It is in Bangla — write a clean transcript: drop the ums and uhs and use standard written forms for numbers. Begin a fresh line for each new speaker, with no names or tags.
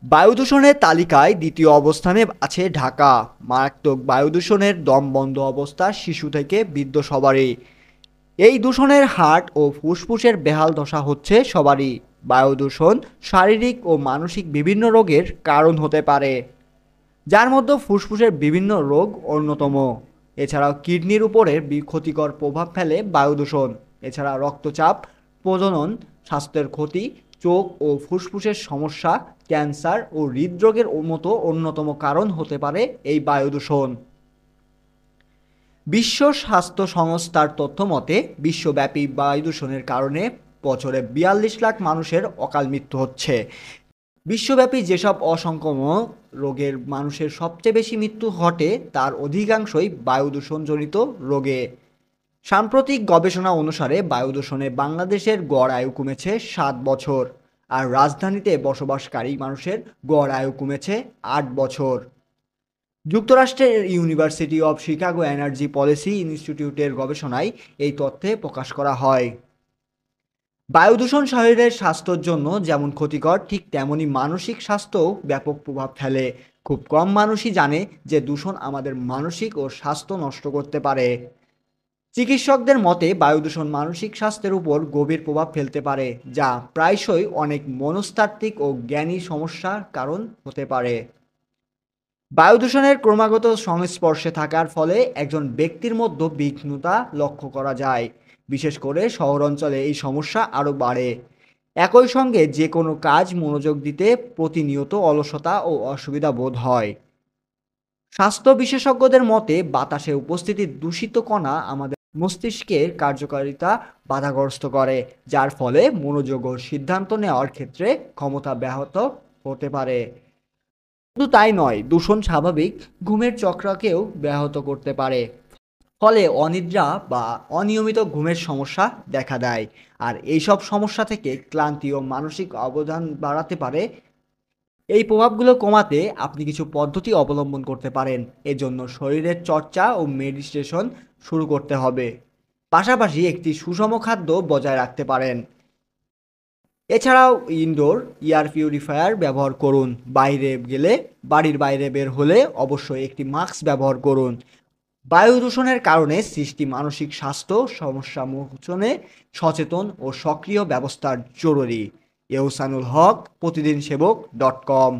বায়ু দূষণের তালিকায় দ্বিতীয় অবস্থানে আছে ঢাকা। মারাত্মক বায়ু দূষণের দমবন্ধ অবস্থা শিশু থেকে বৃদ্ধ সবারই। এই দূষণের হার্ট ও ফুসফুসের বেহাল দশা হচ্ছে সবারই। বায়ু দূষণ শারীরিক ও মানসিক বিভিন্ন রোগের কারণ হতে পারে, যার মধ্যে ফুসফুসের বিভিন্ন রোগ অন্যতম। এছাড়াও কিডনির উপরে ক্ষতিকর প্রভাব ফেলে বায়ু দূষণ। এছাড়া রক্তচাপ, প্রজনন, স্বাস্থ্যের ক্ষতি, চোখ ও ফুসফুসের সমস্যা, ক্যান্সার ও হৃদরোগের মতো অন্যতম কারণ হতে পারে এই বায়ু দূষণ। বিশ্ব স্বাস্থ্য সংস্থার তথ্য মতে বিশ্বব্যাপী বায়ু দূষণের কারণে বছরে ৪২ লাখ মানুষের অকাল মৃত্যু হচ্ছে। বিশ্বব্যাপী যেসব অসংক্রামক রোগের মানুষের সবচেয়ে বেশি মৃত্যু ঘটে তার অধিকাংশই বায়ু দূষণজনিত রোগে। সাম্প্রতিক গবেষণা অনুসারে বায়ু দূষণে বাংলাদেশের গড় আয়ু কমেছে ৭ বছর, আর রাজধানীতে বসবাসকারী মানুষের গড় আয়ু কমেছে ৮ বছর। যুক্তরাষ্ট্রের university of Chicago energy policy ইনস্টিটিউটের গবেষণায় এই তথ্যে প্রকাশ করা হয়। বায়ু দূষণ শরীরের স্বাস্থ্যের জন্য যেমন ক্ষতিকর, ঠিক তেমনি মানসিক স্বাস্থ্যও ব্যাপক প্রভাব ফেলে। খুব কম মানুষই জানে যে দূষণ আমাদের মানসিক ও স্বাস্থ্য নষ্ট করতে পারে। চিকিৎসকদের মতে বায়ু দূষণ মানসিক স্বাস্থ্যের উপর গভীর প্রভাব ফেলতে পারে, যা প্রায়শই অনেক মনস্তাত্ত্বিক ও জ্ঞানী সমস্যার কারণ হতে পারে। বায়ু দূষণের ক্রমাগত সংস্পর্শে থাকার ফলে একজন ব্যক্তির মধ্যে বিঘ্নতা লক্ষ্য করা যায়। বিশেষ করে শহর অঞ্চলে এই সমস্যা আরও বাড়ে। একই সঙ্গে যে কোনো কাজ মনোযোগ দিতে প্রতিনিয়ত অলসতা ও অসুবিধা বোধ হয়। স্বাস্থ্য বিশেষজ্ঞদের মতে বাতাসে উপস্থিত দূষিত কণা আমাদের মস্তিষ্কের কার্যকারিতা বাধাগ্রস্ত করে, যার ফলে মনোযোগ ও সিদ্ধান্ত নেওয়ার ক্ষেত্রে ক্ষমতা ব্যাহত হতে পারে। শুধু তাই নয়, দূষণ স্বাভাবিক ঘুমের চক্রকেও ব্যাহত করতে পারে। ফলে অনিদ্রা বা অনিয়মিত ঘুমের সমস্যা দেখা দেয়। আর এইসব সমস্যা থেকে ক্লান্তি ও মানসিক অবদান বাড়াতে পারে। এই প্রভাবগুলো কমাতে আপনি কিছু পদ্ধতি অবলম্বন করতে পারেন। এজন্য শরীরের চর্চা ও মেডিটেশন শুরু করতে হবে। পাশাপাশি একটি সুষম খাদ্য বজায় রাখতে পারেন। এছাড়াও ইনডোর এয়ার পিউরিফায়ার ব্যবহার করুন। বাইরে গেলে, বাড়ির বাইরে বের হলে অবশ্যই একটি মাস্ক ব্যবহার করুন। বায়ু দূষণের কারণে সৃষ্টি মানসিক স্বাস্থ্য সমস্যা মোচনে সচেতন ও সক্রিয় ব্যবস্থার জরুরি। এহসানুল হক, প্রতিদিন সেবক .com।